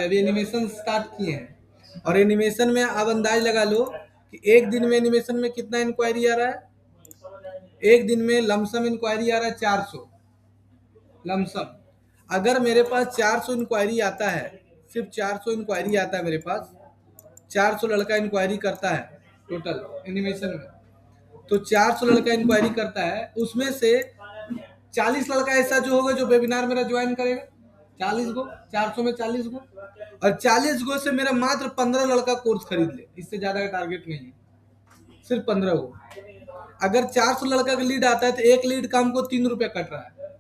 अभी animation start किए हैं और एनिमेशन में आप अंदाज लगा लो कि एक दिन में एनिमेशन में कितना इंक्वायरी आ रहा है। एक दिन में लमसम इंक्वायरी आ रहा है 400 लमसम। अगर मेरे पास 400 इंक्वायरी आता है, सिर्फ 400 इंक्वायरी आता है मेरे पास, 400 लड़का इंक्वायरी करता है टोटल एनिमेशन में, तो 400 लड़का इंक्वायरी करता है, उसमें से 40 लड़का ऐसा जो होगा जो वेबिनार मेरा ज्वाइन करेगा, 40 गो, 400 में 40 गो, और 40 गो से मेरा मात्र 15 लड़का कोर्स खरीद ले, इससे ज्यादा का टारगेट नहीं है, सिर्फ 15 गो। अगर 400 लड़का का लीड आता है तो एक लीड का हमको 3 रुपया कट रहा है,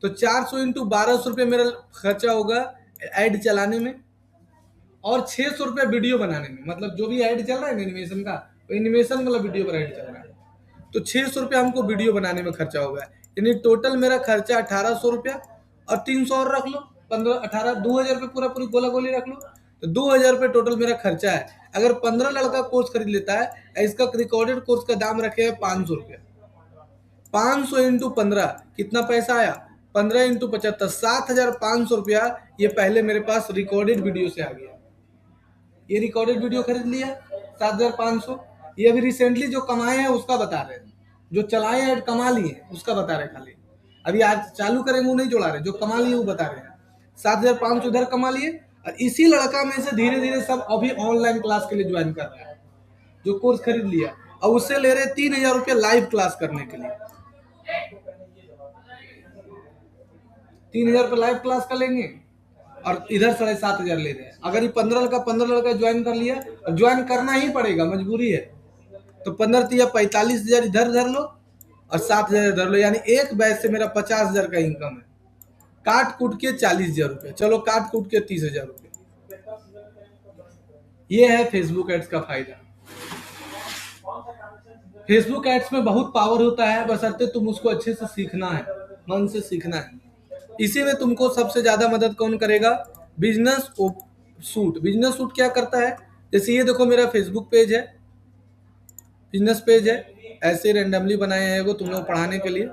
तो 400 इंटू 1200 रुपये मेरा खर्चा होगा ऐड चलाने में, और 600 रुपया वीडियो बनाने में। मतलब जो भी ऐड चल रहा है ना एनिमेशन का, तो एनिमेशन वाला वीडियो पर ऐड चल रहा है, तो 600 रुपया हमको वीडियो बनाने में खर्चा होगा। यानी टोटल मेरा खर्चा 1800 रुपया, और 300 और रख लो, 15 18 2000 रुपये पूरा पूरी गोला गोली रख लो, तो 2000 रुपये टोटल मेरा खर्चा है। अगर 15 लड़का कोर्स खरीद लेता है, इसका रिकॉर्डेड कोर्स का दाम रखे है 500 रुपया। 500 इंटू 15 कितना पैसा आया, 15 इंटू 75 7500 रुपया ये पहले मेरे पास रिकॉर्डेड वीडियो से आ गया। ये रिकॉर्डेड वीडियो खरीद लिया 7500। ये अभी रिसेंटली जो कमाए हैं उसका बता रहे हैं, जो चलाए हैं कमा लिए उसका बता रहे हैं खाली। अभी आज चालू करेंगे वो नहीं जोड़ा रहे, जो कमा लिए वो बता रहे हैं। 7500 इधर कमा लिए, और इसी लड़का में से धीरे धीरे सब अभी ऑनलाइन क्लास के लिए ज्वाइन कर रहे हैं, जो कोर्स खरीद लिया, और उससे ले रहे 3000 रुपया लाइव क्लास करने के लिए। 3000 रुपये लाइव क्लास का लेंगे, और इधर 7500 ले रहे हैं। अगर ये 15 लड़का ज्वाइन कर लिया, और ज्वाइन करना ही पड़ेगा, मजबूरी है, तो 15 या 45,000 इधर धर लो, और 7000 इधर लो, यानी एक बैच से मेरा 50,000 का इनकम है। काट कूट के 40,000 रुपये, चलो काट कूट के 30,000 रुपये। ये है फेसबुक एड्स का फायदा। फेसबुक एड्स में बहुत पावर होता है, बशर्ते तुम उसको अच्छे से सीखना है, मन से सीखना है। इसी में तुमको सबसे ज्यादा मदद कौन करेगा, बिजनेस सूट। बिजनेस सूट क्या करता है, जैसे ये देखो मेरा फेसबुक पेज है, बिजनेस पेज है, ऐसे रेंडमली बनाए हैं वो तुम लोग पढ़ाने के लिए,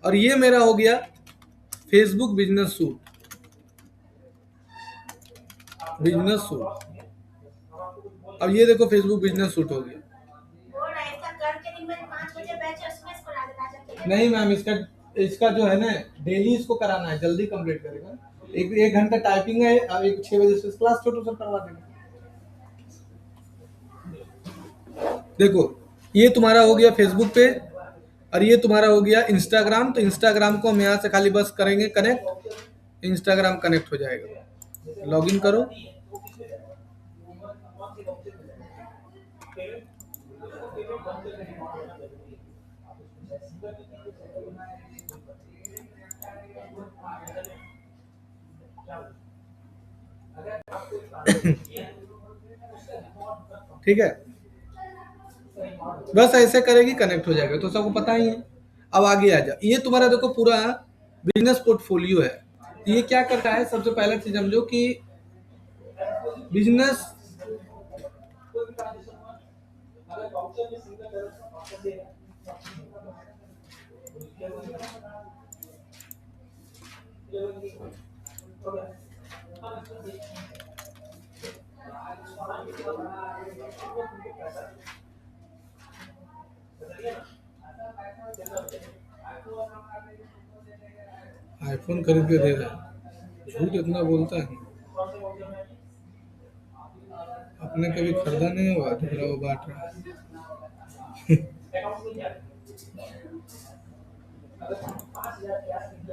और ये मेरा हो गया Facebook business suit. Business suit, अब ये देखो फेसबुक बिजनेस सूट हो गया। नहीं मैम, इसका जो है ना डेली इसको कराना है, जल्दी कंप्लीट करेगा। एक घंटा टाइपिंग है, अब 6 बजे से क्लास छोटू सर करवा देंगे। देखो ये तुम्हारा हो गया फेसबुक पेज, और ये तुम्हारा हो गया इंस्टाग्राम। तो इंस्टाग्राम को हम यहाँ से खाली बस करेंगे कनेक्ट, इंस्टाग्राम कनेक्ट हो जाएगा। लॉगिन करो, ठीक है, बस ऐसे करेगी कनेक्ट हो जाएगा, तो सबको पता ही है। अब आगे आ जा, ये तुम्हारा देखो पूरा बिजनेस पोर्टफोलियो है। ये क्या करता है, सबसे पहला चीज समझो कि बिजनेस आईफोन खरीद के दे रहा है, झूठ इतना बोलता है, अपने कभी खरीदा नहीं होगा, दूसरा वो बांट रहा है।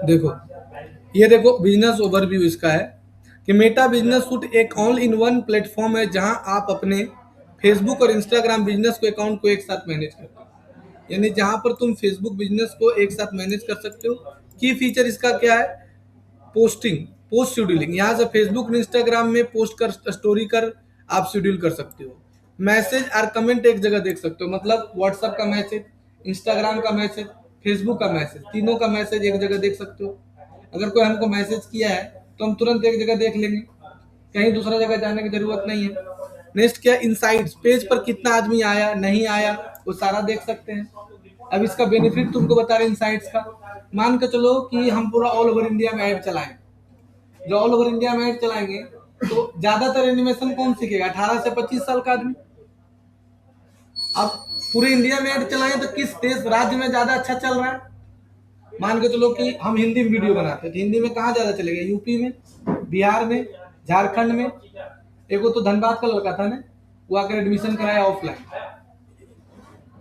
देखो ये देखो बिजनेस ओवरव्यू इसका है कि मेटा बिजनेस सूट एक ऑल इन वन प्लेटफॉर्म है, जहां आप अपने फेसबुक और इंस्टाग्राम बिजनेस को अकाउंट को एक साथ मैनेज करते हो। यानी जहां पर तुम फेसबुक बिजनेस को एक साथ मैनेज कर सकते हो। की फीचर इसका क्या है, पोस्टिंग, पोस्ट शेड्यूलिंग। यहाँ से फेसबुक और इंस्टाग्राम में पोस्ट कर, स्टोरी कर आप शेड्यूल कर सकते हो। मैसेज और कमेंट एक जगह देख सकते हो, मतलब व्हाट्सएप का मैसेज, इंस्टाग्राम का मैसेज, फेसबुक का मैसेज, तीनों का मैसेज एक जगह देख सकते हो। अगर कोई हमको मैसेज किया है तो हम तुरंत एक जगह देख लेंगे, कहीं दूसरा जगह जाने की जरूरत नहीं है। नेक्स्ट क्या, इनसाइट्स, पेज पर कितना आदमी आया नहीं आया वो सारा देख सकते हैं। अब इसका बेनिफिट तुमको बता रहे इनसाइट्स का। मान के चलो कि हम पूरा ऑल ओवर इंडिया में ऐड चलाएं, जो ऑल ओवर इंडिया में ऐड चलाएंगे तो ज्यादातर एनिमेशन कौन सीखेगा? 18 से 25 साल का आदमी। अब पूरे इंडिया में ऐड चलाएं तो किस देश राज्य में ज्यादा अच्छा चल रहा है? मान के चलो कि हम हिंदी में वीडियो बनाते हैं तो हिंदी में कहाँ ज्यादा चलेगा? यूपी में, बिहार में, झारखंड में। एक वो तो धनबाद का लड़का था ना, वो आकर एडमिशन कराया ऑफलाइन,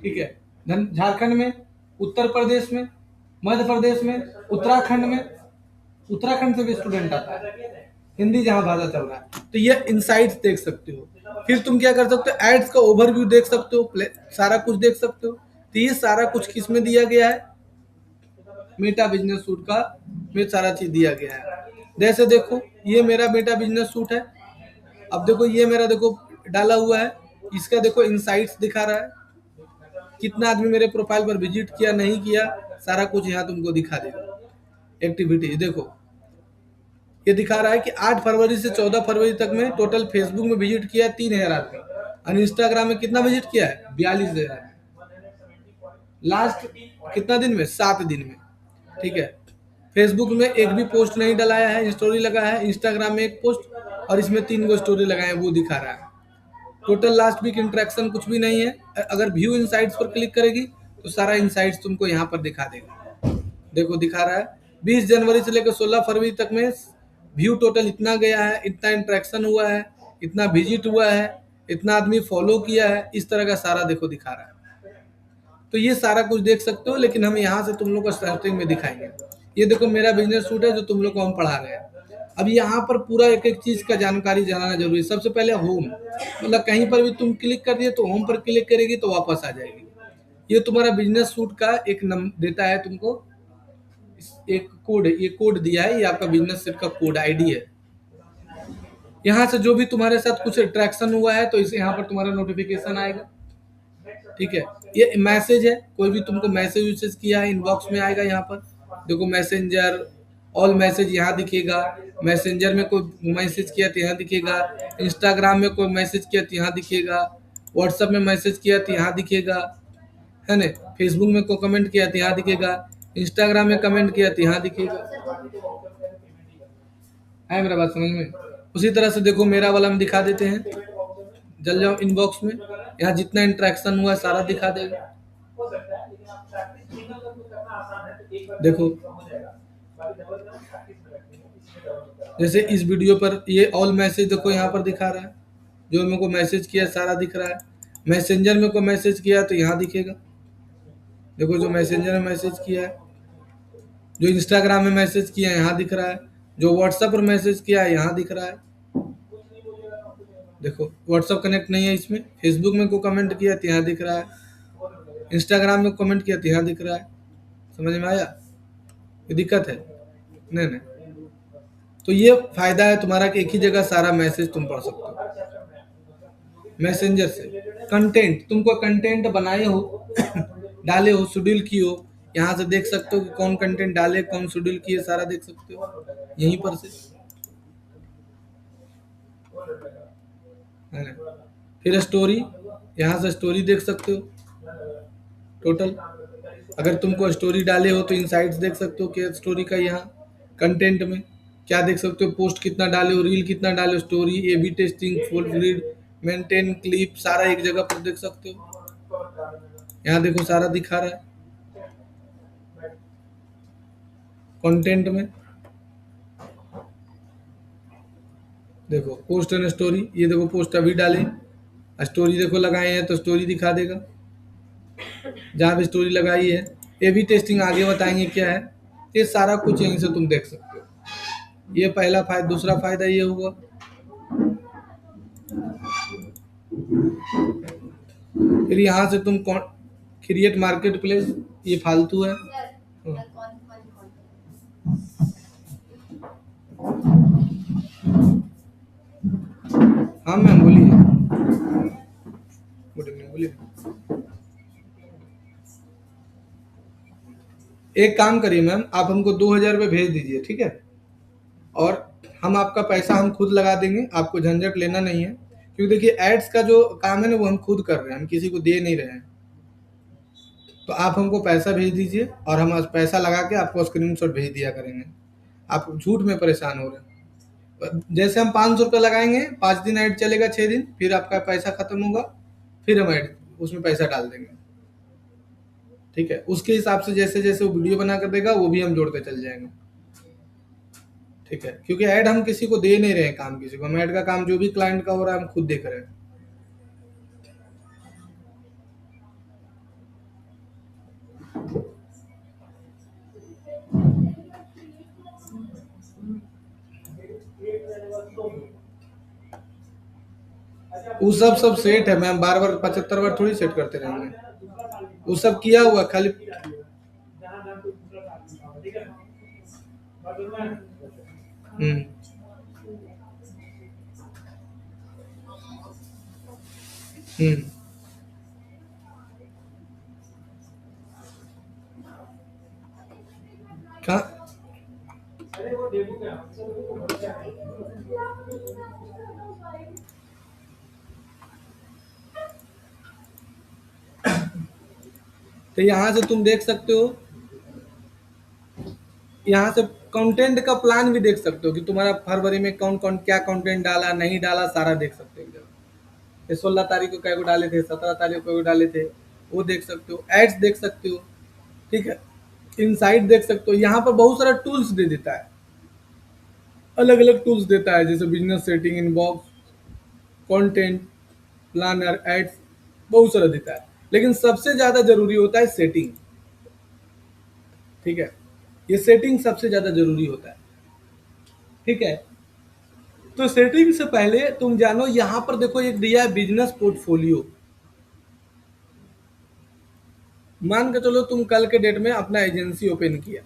ठीक है। झारखंड में, उत्तर प्रदेश में, मध्य प्रदेश में, उत्तराखंड में, उत्तराखंड से भी स्टूडेंट आता है, हिंदी जहां भाषा चल रहा है। तो ये इनसाइट्स देख सकते हो। फिर तुम क्या कर सकते हो? एड्स का ओवरव्यू देख सकते हो, सारा कुछ देख सकते हो। तो ये सारा कुछ किस में दिया गया है? मेटा बिजनेस सूट का में सारा चीज दिया गया है। जैसे देखो ये मेरा मेटा बिजनेस सूट है। अब देखो ये मेरा देखो डाला हुआ है, इसका देखो इनसाइट्स दिखा रहा है, कितना आदमी मेरे प्रोफाइल पर विजिट किया, नहीं किया, सारा कुछ यहाँ तुमको दिखा देगा। एक्टिविटी देखो ये दिखा रहा है कि 8 फरवरी से 14 फरवरी तक में टोटल फेसबुक में विजिट किया 3000 आदमी, और इंस्टाग्राम में कितना विजिट किया है? 42,000। लास्ट कितना दिन में? 7 दिन में, ठीक है। फेसबुक में एक भी पोस्ट नहीं डलाया है, स्टोरी लगा है। इंस्टाग्राम में एक पोस्ट और इसमें 3 गो स्टोरी लगाए, वो दिखा रहा है। टोटल लास्ट वीक इंटरेक्शन कुछ भी नहीं है। अगर व्यू इनसाइट्स पर क्लिक करेगी तो सारा इनसाइट्स तुमको यहाँ पर दिखा देगा। देखो दिखा रहा है 20 जनवरी से लेकर 16 फरवरी तक में व्यू टोटल इतना गया है, इतना इंटरेक्शन हुआ है, इतना विजिट हुआ है, इतना आदमी फॉलो किया है, इस तरह का सारा देखो दिखा रहा है। तो ये सारा कुछ देख सकते हो, लेकिन हम यहाँ से तुम लोग को स्टार्टिंग में दिखाएंगे। ये देखो मेरा बिजनेस सूट है जो तुम लोग को हम पढ़ा रहे हैं। अब यहाँ पर पूरा एक एक चीज का जानकारी जानना जरूरी है। सबसे पहले होम, मतलब कहीं पर भी तुम क्लिक कर दिए तो होम पर क्लिक करेगी तो वापस आ जाएगी। ये तुम्हारा बिजनेस सूट का एक नंबर देता है तुमको, एक कोड, ये कोड दिया है, ये आपका बिजनेस सेट का कोड आईडी है। यहाँ से जो भी तुम्हारे साथ कुछ अट्रैक्शन हुआ है तो इसे यहाँ पर तुम्हारा नोटिफिकेशन आएगा, ठीक है। ये मैसेज है, कोई भी तुमको मैसेज वैसेज किया है इनबॉक्स में आएगा। यहाँ पर देखो मैसेंजर, ऑल मैसेज यहाँ दिखेगा। मैसेंजर में कोई मैसेज किया तो यहाँ दिखेगा। इंस्टाग्राम में कोई मैसेज किया तो यहाँ दिखेगा। व्हाट्सएप में मैसेज किया तो यहाँ दिखेगा, है ना। फेसबुक में कोई कमेंट किया तो यहाँ दिखेगा। इंस्टाग्राम में कमेंट किया तो यहाँ दिखेगा। है मेरा बात समझ में? उसी तरह से देखो मेरा वाला में दिखा देते हैं। जल जाओ इनबॉक्स में, यहाँ जितना इंटरेक्शन हुआ सारा दिखा देगा। देखो जैसे इस वीडियो पर ये ऑल मैसेज देखो यहाँ पर दिखा रहा है, जो मेरे को मैसेज किया सारा दिख रहा है। मैसेंजर में को मैसेज किया तो यहाँ दिखेगा। देखो जो मैसेंजर में मैसेज किया है, जो इंस्टाग्राम में मैसेज किया है यहाँ दिख रहा है, जो व्हाट्सएप पर मैसेज किया है यहाँ दिख रहा है। देखो व्हाट्सएप कनेक्ट नहीं है इसमें। फेसबुक में को कमेंट किया तो यहाँ दिख रहा है। इंस्टाग्राम में कमेंट किया तो यहाँ दिख रहा है। समझ में आया? ये दिक्कत है? नहीं नहीं। तो ये फायदा है तुम्हारा कि एक ही जगह सारा मैसेज तुम पढ़ सकते हो मैसेंजर से। कंटेंट, तुमको कंटेंट बनाए हो डाले हो, शेड्यूल की हो, यहाँ से देख सकते हो कि कौन कंटेंट डाले, कौन शेड्यूल किए, सारा देख सकते हो यहीं पर से, है ना। फिर स्टोरी, यहाँ से स्टोरी देख सकते हो टोटल। अगर तुमको स्टोरी डाले हो तो इनसाइट्स देख सकते हो कि स्टोरी का यहाँ कंटेंट में क्या देख सकते हो, पोस्ट कितना डाले हो, रील कितना डाले हो, story, A B testing, full read, maintain, clip, सारा एक जगह पर देख सकते हो। यहाँ देखो सारा दिखा रहा है कंटेंट में। देखो पोस्ट एंड स्टोरी, ये देखो पोस्ट अभी डाले, स्टोरी देखो लगाए हैं तो स्टोरी दिखा देगा जहाँ भी स्टोरी लगाई है। ए बी टेस्टिंग आगे बताएंगे क्या है। ये सारा कुछ यहीं से तुम देख सकते हो। ये पहला फायदा। दूसरा फायदा ये हुआ, फिर यहाँ से तुम क्रिएट मार्केट प्लेस, ये फालतू है। हाँ मैम बोलिए। गुड इवनिंग, बोलिए। एक काम करिए मैम, आप हमको 2,000 रुपये भेज दीजिए, ठीक है। और हम आपका पैसा हम खुद लगा देंगे, आपको झंझट लेना नहीं है। क्योंकि देखिए एड्स का जो काम है ना वो हम खुद कर रहे हैं, हम किसी को दे नहीं रहे हैं। तो आप हमको पैसा भेज दीजिए और हम पैसा लगा के आपको स्क्रीनशॉट भेज दिया करेंगे। आप झूठ में परेशान हो रहे हैं। जैसे हम 500 रुपये लगाएंगे, 5 दिन ऐड चलेगा, 6 दिन, फिर आपका पैसा खत्म होगा, फिर हम ऐड उसमें पैसा डाल देंगे। ठीक है, उसके हिसाब से जैसे जैसे वो वीडियो बना कर देगा वो भी हम जोड़ते चल जाएंगे। ठीक है, क्योंकि ऐड हम किसी को दे नहीं रहे हैं काम, किसी को हम ऐड का काम जो भी क्लाइंट का हो रहा है हम खुद देख रहे हैं। वो सब सेट है मैम, बार बार 75 बार थोड़ी सेट करते रहेंगे, वो सब किया हुआ खाली। हम्म। हम्म। कहाँ? तो यहाँ से तुम देख सकते हो, यहाँ से कंटेंट का प्लान भी देख सकते हो कि तुम्हारा फरवरी में कौन कौन क्या कंटेंट डाला नहीं डाला, सारा देख सकते हो। ये 16 तारीख को क्या को डाले थे, 17 तारीख को डाले थे, वो देख सकते हो। एड्स देख सकते हो। ठीक है, इनसाइट देख सकते हो। यहाँ पर बहुत सारा टूल्स दे देता है, अलग अलग टूल्स देता है, जैसे business setting, inbox, content planner, ads, बहुत सारा देता है। लेकिन सबसे ज्यादा जरूरी होता है सेटिंग। ठीक है, ये सेटिंग सबसे ज्यादा जरूरी होता है। ठीक है, तो सेटिंग से पहले तुम जानो, यहां पर देखो एक दिया है बिजनेस पोर्टफोलियो। मान के चलो तुम कल के डेट में अपना एजेंसी ओपन किया,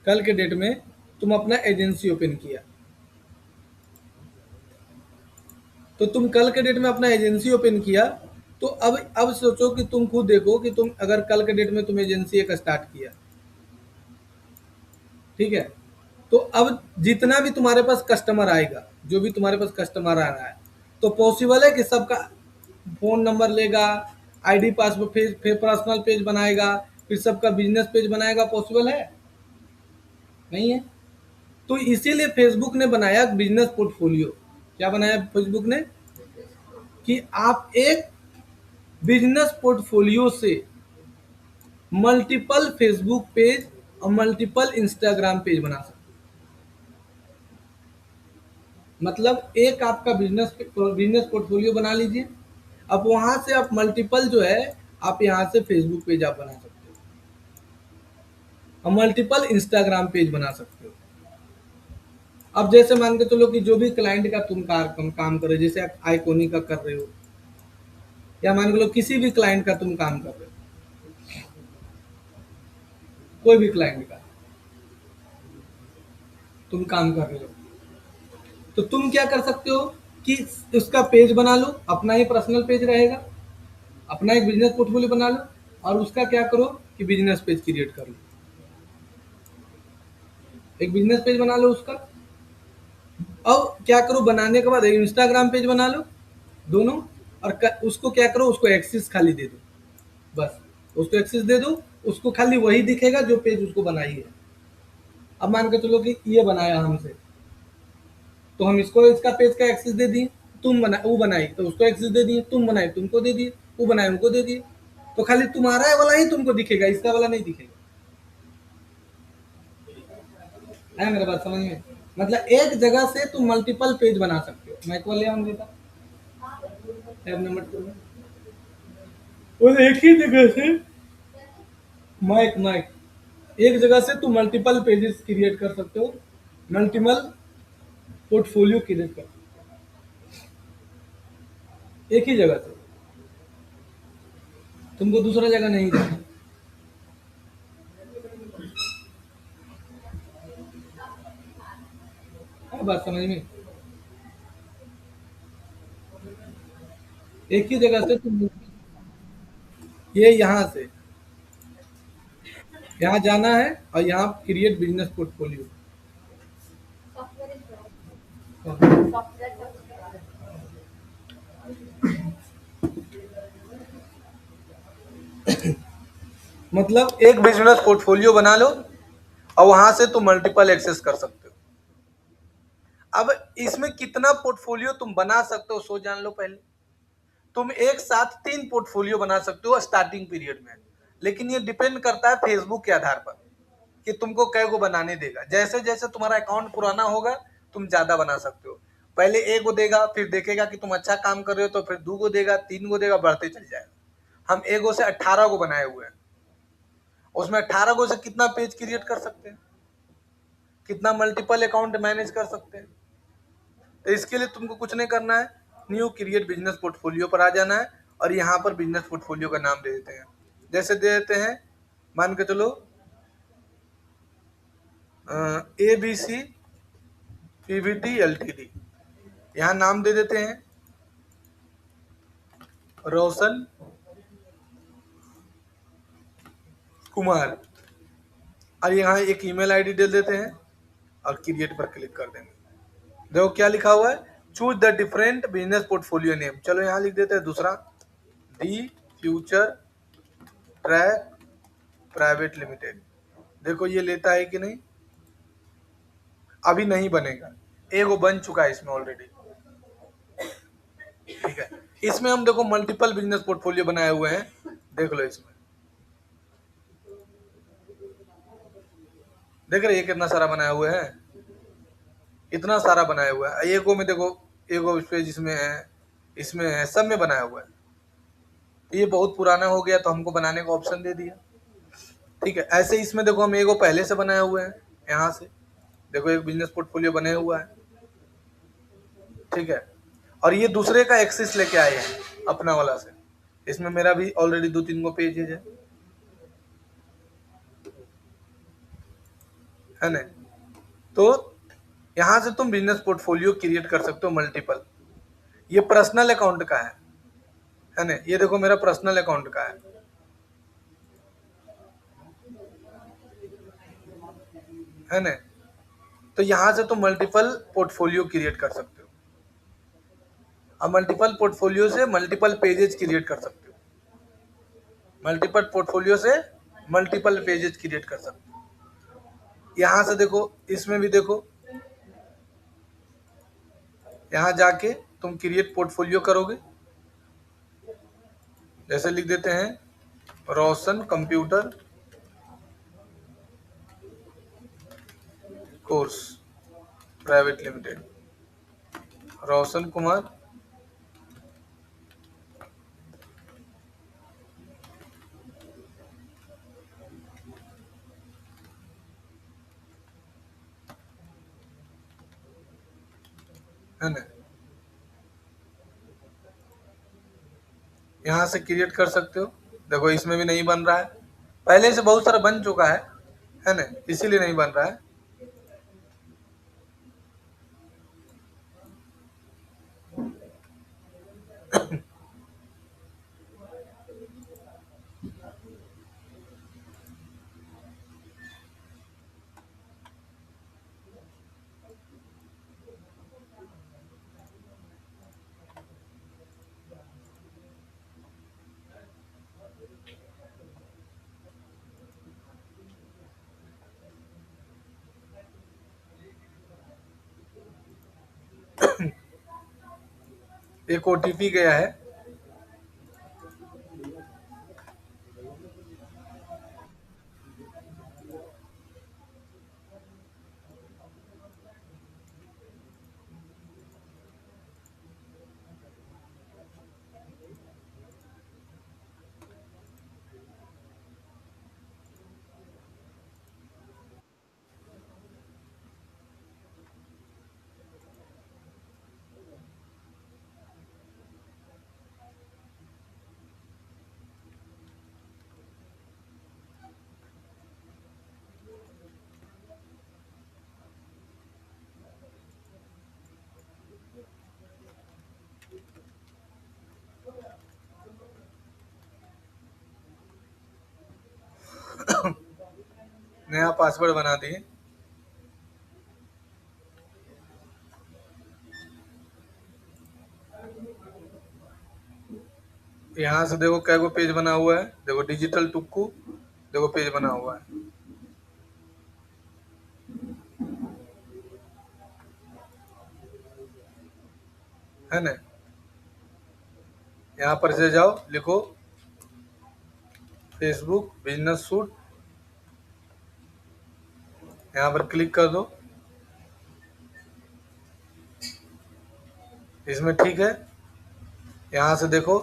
कल के डेट में तुम अपना एजेंसी ओपन किया, तो तुम कल के डेट में अपना एजेंसी ओपन किया, तो अब सोचो कि तुम खुद देखो कि तुम अगर कल के डेट में तुम एजेंसी एक स्टार्ट किया, ठीक है, तो अब जितना भी तुम्हारे पास कस्टमर आएगा, जो भी तुम्हारे पास कस्टमर आ रहा है, तो पॉसिबल है कि सबका फोन नंबर लेगा, आईडी पासवर्ड, फिर पर्सनल पेज बनाएगा, फिर सबका बिजनेस पेज बनाएगा? पॉसिबल है? नहीं है। तो इसीलिए फेसबुक ने बनाया बिजनेस पोर्टफोलियो। क्या बनाया फेसबुक ने? कि आप एक बिजनेस पोर्टफोलियो से मल्टीपल फेसबुक पेज और मल्टीपल इंस्टाग्राम पेज बना सकते हैं। मतलब एक आपका बिजनेस बिजनेस पोर्टफोलियो बना लीजिए, अब वहां से आप मल्टीपल जो है, आप यहाँ से फेसबुक पेज आप बना सकते हो और मल्टीपल इंस्टाग्राम पेज बना सकते हो। अब जैसे मान के चलो कि जो भी क्लाइंट का तुम काम कर रहे हो, जैसे आप आईकोनी का कर रहे हो, या मान के लो किसी भी क्लाइंट का तुम काम कर रहे हो, कोई भी क्लाइंट का तुम काम कर रहे हो, तो तुम क्या कर सकते हो कि उसका पेज बना लो, अपना ही पर्सनल पेज रहेगा, अपना एक बिजनेस पोर्टफोलियो बना लो, और उसका क्या करो कि बिजनेस पेज क्रिएट कर लो, एक बिजनेस पेज बना लो उसका। अब क्या करो, बनाने के बाद एक इंस्टाग्राम पेज बना लो, दोनों। और उसको क्या करो, उसको एक्सेस खाली दे दो, बस उसको एक्सेस दे दो, उसको खाली वही दिखेगा जो पेज उसको बनाई है। अब मान के चलो कि ये बनाया हमसे, तो हम इसको इसका पेज का एक्सेस दे दिए, तुम बना वो बनाई तो उसको एक्सेस दे दिए, तुम बनाए तुमको दे दिए, वो बनाए उनको दे दिए, तो खाली तुम्हारा वाला ही तुमको दिखेगा, इसका वाला नहीं दिखेगा। है मेरा बात समझ में? मतलब एक जगह से तुम मल्टीपल पेज बना सकते हो। मैं को ले आऊँ बेटा, टैब नंबर 2 में, और एक ही जगह से माइक माइक एक जगह से तुम मल्टीपल पेजेस क्रिएट कर सकते हो, मल्टीपल पोर्टफोलियो क्रिएट कर, एक ही जगह से, तुमको दूसरा जगह नहीं जाना। है बात समझ में? एक ही जगह से तुम, ये यहाँ से यहाँ जाना है और यहाँ क्रिएट बिजनेस पोर्टफोलियो। मतलब एक बिजनेस पोर्टफोलियो बना लो और वहां से तुम मल्टीपल एक्सेस कर सकते हो। अब इसमें कितना पोर्टफोलियो तुम बना सकते हो सो जान लो पहले। तुम एक साथ 3 पोर्टफोलियो बना सकते हो स्टार्टिंग पीरियड में, लेकिन ये डिपेंड करता है फेसबुक के आधार पर कि तुमको कै को बनाने देगा। जैसे जैसे तुम्हारा अकाउंट पुराना होगा तुम ज्यादा बना सकते हो। पहले 1 को देगा, फिर देखेगा कि तुम अच्छा काम कर रहे हो तो फिर 2 को देगा, 3 को देगा, बढ़ते चल जाएगा। हम 1 से 18 को बनाए हुए हैं। उसमें 18 को से कितना पेज क्रिएट कर सकते हैं, कितना मल्टीपल अकाउंट मैनेज कर सकते हैं। तो इसके लिए तुमको कुछ नहीं करना है, न्यू क्रिएट बिजनेस पोर्टफोलियो पर आ जाना है और यहाँ पर बिजनेस पोर्टफोलियो का नाम दे देते हैं। जैसे दे देते हैं, मान के चलो ABC PVT LTD, यहाँ नाम दे देते हैं रोशन कुमार, और यहाँ एक ईमेल आईडी दे देते हैं और क्रिएट पर क्लिक कर देंगे। देखो क्या लिखा हुआ है, choose the different business portfolio name. चलो यहाँ लिख देते हैं दूसरा, the future track private limited. देखो ये लेता है कि नहीं, अभी नहीं बनेगा, एगो बन चुका है इसमें ऑलरेडी। ठीक है, इसमें हम देखो मल्टीपल बिजनेस पोर्टफोलियो बनाए हुए हैं, देख लो इसमें, देख रहे ये कितना सारा बनाया हुआ है, इतना सारा बनाया हुआ है। एगो में देखो, एगो पेज इसमें है, इसमें है, सब में बनाया हुआ है। ये बहुत पुराना हो गया तो हमको बनाने का ऑप्शन दे दिया। ठीक है, ऐसे इसमें देखो हम एगो पहले से बनाए हुए हैं, यहाँ से देखो एक बिजनेस पोर्टफोलियो बने हुआ है। ठीक है, और ये दूसरे का एक्सेस लेके आए हैं अपना वाला से, इसमें मेरा भी ऑलरेडी 2-3 गो पेज है ना। तो यहाँ से तुम बिजनेस पोर्टफोलियो क्रिएट कर सकते हो मल्टीपल। ये पर्सनल अकाउंट का है ना, ये देखो मेरा पर्सनल अकाउंट का है ना। तो यहाँ से तुम मल्टीपल पोर्टफोलियो क्रिएट कर सकते हो, अब मल्टीपल पोर्टफोलियो से मल्टीपल पेजेस क्रिएट कर सकते हो, मल्टीपल पोर्टफोलियो से मल्टीपल पेजेस क्रिएट कर सकते हो। यहाँ से देखो, इसमें भी देखो, यहाँ जाके तुम क्रिएट पोर्टफोलियो करोगे, जैसे लिख देते हैं रोशन computer course private limited, Roshan Kumar है ना। यहाँ से क्रिएट कर सकते हो। देखो इसमें भी नहीं बन रहा है, पहले से बहुत सारा बन चुका है ना, इसीलिए नहीं बन रहा है। एक OTP गया है, नया पासवर्ड बना दिए। यहाँ से देखो कै गो पेज बना हुआ है, देखो डिजिटल टुक्कू, देखो पेज बना हुआ है। है ना। यहाँ पर से जाओ, लिखो फेसबुक बिजनेस सूट, यहाँ पर क्लिक कर दो। इसमें ठीक है, यहाँ से देखो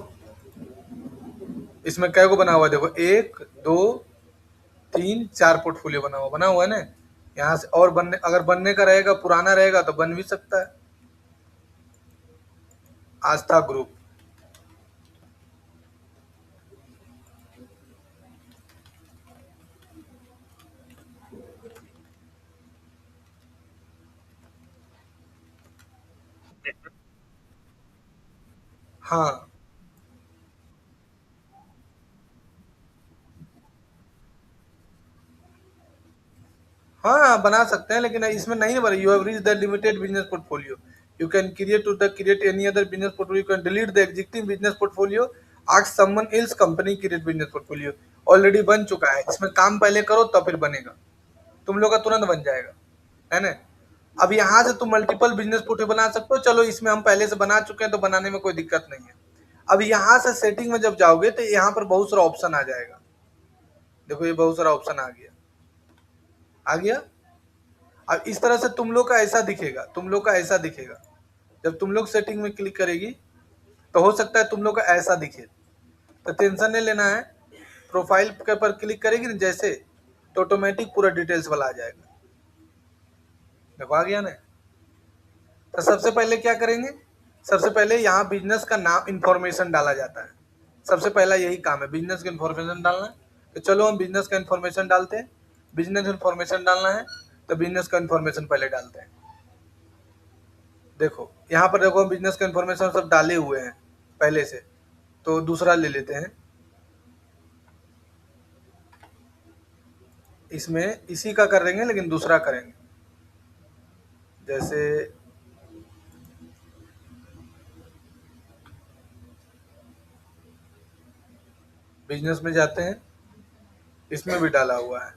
इसमें कै को बना हुआ है, देखो 1 2 3 4 पोर्टफोलियो बना हुआ है ना। यहाँ से और बनने, अगर बनने का रहेगा, पुराना रहेगा तो बन भी सकता है। आस्था ग्रुप, हाँ हाँ बना सकते हैं, लेकिन इसमें नहीं बना। You have reach the limited business portfolio, you can create any other business portfolio, you can delete the existing business portfolio, ask someone else company create business portfolio. Already बन चुका है, इसमें काम पहले करो तब फिर बनेगा, तुम लोग का तुरंत बन जाएगा, है ना। अब यहाँ से तुम मल्टीपल बिजनेस पोर्टफोलियो बना सकते हो, चलो इसमें हम पहले से बना चुके हैं तो बनाने में कोई दिक्कत नहीं है। अब यहाँ से सेटिंग में जब जाओगे तो यहाँ पर बहुत सारा ऑप्शन आ जाएगा, देखो ये बहुत सारा ऑप्शन आ गया, आ गया। अब इस तरह से तुम लोग का ऐसा दिखेगा, तुम लोग का ऐसा दिखेगा। जब तुम लोग सेटिंग में क्लिक करेगी तो हो सकता है तुम लोग का ऐसा दिखे, तो टेंशन नहीं लेना है। प्रोफाइल के पर क्लिक करेगी ना जैसे, तो ऑटोमेटिक पूरा डिटेल्स वाला आ जाएगा, देखो आ गया ना। तो सबसे पहले क्या करेंगे, सबसे पहले यहाँ बिजनेस का नाम इंफॉर्मेशन डाला जाता है। सबसे पहला यही काम है, बिजनेस का इंफॉर्मेशन डालना है। तो चलो हम बिजनेस का इंफॉर्मेशन डालते हैं। बिजनेस इंफॉर्मेशन डालना है तो बिजनेस का इंफॉर्मेशन पहले डालते हैं। देखो यहाँ पर देखो बिजनेस का इंफॉर्मेशन सब डाले हुए हैं पहले से, तो दूसरा ले लेते हैं। इसमें इसी का कर देंगे लेकिन दूसरा करेंगे। जैसे बिजनेस में जाते हैं, इसमें भी डाला हुआ है।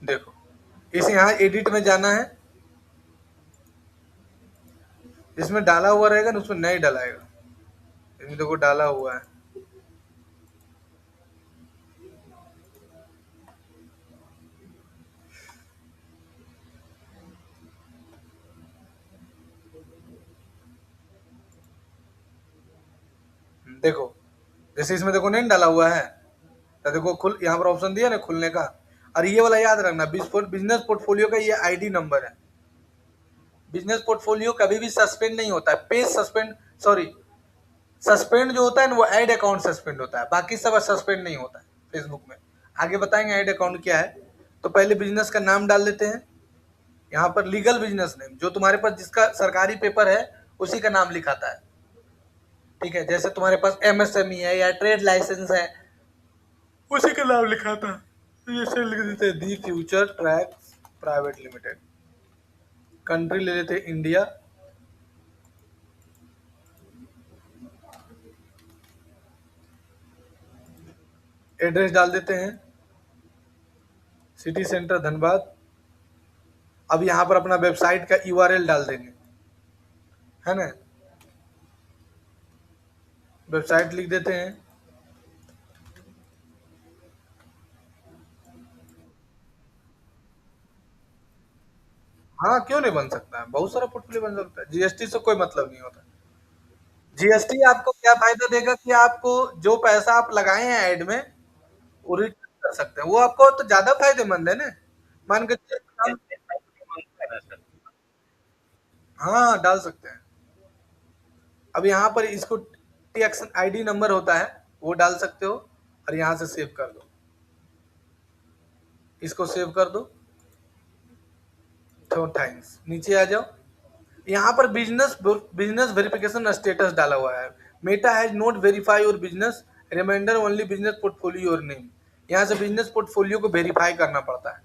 देखो इस यहाँ एडिट में जाना है, इसमें डाला हुआ रहेगा ना, उसमें नहीं डलाएगा। इसमें देखो डाला हुआ है, देखो जैसे इसमें देखो नहीं डाला हुआ है, तो देखो खुल, यहाँ पर ऑप्शन दिया ना खुलने का। और ये वाला याद रखना, बिजनेस पोर्टफोलियो का ये आईडी नंबर है। बिजनेस पोर्टफोलियो कभी भी सस्पेंड नहीं होता है, पेज सस्पेंड, सॉरी सस्पेंड जो होता है ना वो ऐड अकाउंट सस्पेंड होता है, बाकी सब सस्पेंड नहीं होता है फेसबुक में। आगे बताएंगे ऐड अकाउंट क्या है। तो पहले बिजनेस का नाम डाल देते हैं, यहाँ पर लीगल बिजनेस नेम, जो तुम्हारे पास जिसका सरकारी पेपर है उसी का नाम लिखाता है, ठीक है। जैसे तुम्हारे पास एमएसएमई है या ट्रेड लाइसेंस है, उसी का नाम लिखाता है। तो जैसे लिख देते हैं the future track private limited, country ले लेते हैं इंडिया, एड्रेस डाल देते हैं सिटी सेंटर धनबाद। अब यहाँ पर अपना वेबसाइट का यूआरएल डाल देंगे, है ना। वेबसाइट लिख देते हैं, हाँ क्यों नहीं बन सकता है, बहुत सारा पोर्टफोलियो बन सकता है, जीएसटी से कोई मतलब नहीं होता। जीएसटी आपको क्या फायदा देगा कि आपको जो पैसा आप लगाए हैं ऐड में वो रिटर्न कर सकते हैं, वो आपको तो ज्यादा फायदेमंद है ना। मान के चलिए हाँ डाल सकते हैं। अब यहाँ पर इसको टैक्स आईडी नंबर होता है वो डाल सकते हो, और यहाँ से सेव कर दो, इसको सेव कर दो। तो थैंक्स, नीचे आ जाओ। यहाँ पर बिजनेस बिजनेस वेरिफिकेशन स्टेटस डाला हुआ है, Meta has not verify your business, reminder only business portfolio your name. यहाँ से बिजनेस पोर्टफोलियो को वेरीफाई करना पड़ता है।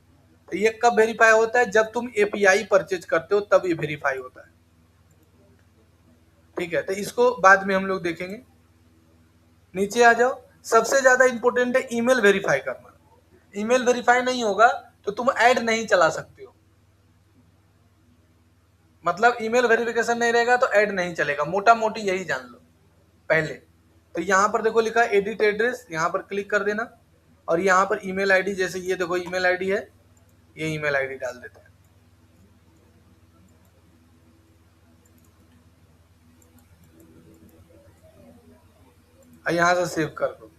तो ये कब वेरीफाई होता है, जब तुम एपीआई परचेज करते हो तब ये वेरीफाई होता है, ठीक है। तो इसको बाद में हम लोग देखेंगे। नीचे आ जाओ, सबसे ज्यादा इंपॉर्टेंट है ईमेल वेरीफाई करना। ईमेल वेरीफाई नहीं होगा तो तुम ऐड नहीं चला सकते हो। मतलब ईमेल वेरिफिकेशन नहीं रहेगा तो ऐड नहीं चलेगा, मोटा मोटी यही जान लो पहले। तो यहाँ पर देखो लिखा एडिट एड्रेस, यहाँ पर क्लिक कर देना और यहाँ पर ईमेल आईडी, जैसे ये देखो ईमेल आईडी है, ये ईमेल आईडी डाल देते हैं। और यहाँ से सेव कर दो,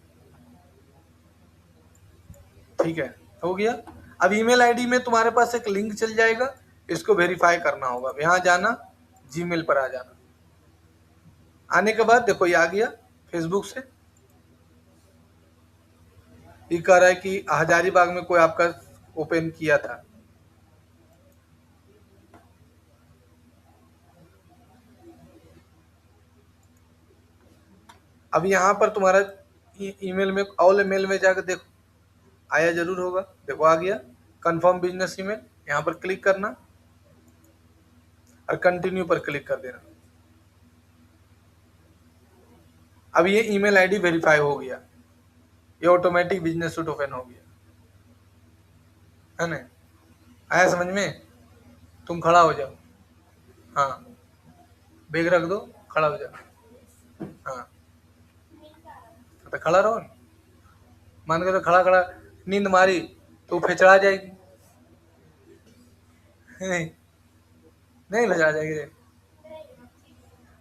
ठीक है, हो गया। अब ईमेल आईडी में तुम्हारे पास एक लिंक चल जाएगा, इसको वेरीफाई करना होगा। यहाँ जाना, जीमेल पर आ जाना। आने के बाद देखो ये आ गया फेसबुक से, ये कह रहा है कि हजारीबाग में कोई आपका ओपन किया था। अब यहाँ पर तुम्हारा ईमेल में, ऑल मेल में जाकर देखो, आया जरूर होगा। देखो आ गया कंफर्म बिजनेस ईमेल, यहाँ पर क्लिक करना और कंटिन्यू पर क्लिक कर देना। अब ये ईमेल आईडी वेरीफाई हो गया, ये ऑटोमेटिक बिजनेस सूट ओपन हो गया, है ना। आया समझ में? तुम खड़ा हो जाओ, हाँ, बैग रख दो, खड़ा हो जाओ, हाँ, तो खड़ा रहो। मान के तो खड़ा खड़ा नींद मारी तो फेचड़ा जाएगी, नहीं नहीं फेचड़ा जाएगी।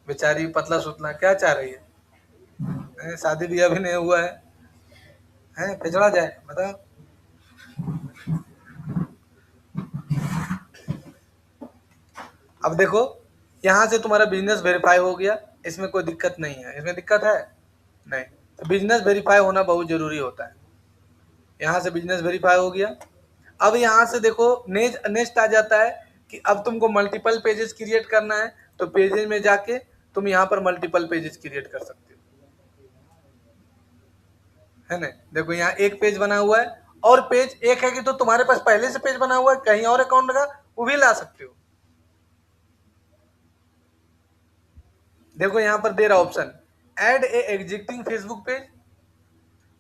बेचारी पतला सुतला क्या चाह रही है, शादी भी अभी नहीं हुआ है फेचड़ा जाए, बताओ। अब देखो यहाँ से तुम्हारा बिजनेस वेरीफाई हो गया, इसमें कोई दिक्कत नहीं है। इसमें दिक्कत है नहीं, तो बिजनेस वेरीफाई होना बहुत जरूरी होता है। यहाँ से बिजनेस वेरीफाई हो गया। अब यहाँ से देखो नेक्स्ट आ जाता है कि अब तुमको मल्टीपल पेजेस क्रिएट करना है, तो पेजेस में जाके तुम यहाँ पर मल्टीपल पेजेस क्रिएट कर सकते हो, है ना। देखो यहाँ एक पेज बना हुआ है, और पेज एक है कि तो तुम्हारे पास पहले से पेज बना हुआ है, कहीं और अकाउंट का, वो भी ला सकते हो। देखो यहाँ पर दे रहा option, add a existing Facebook page,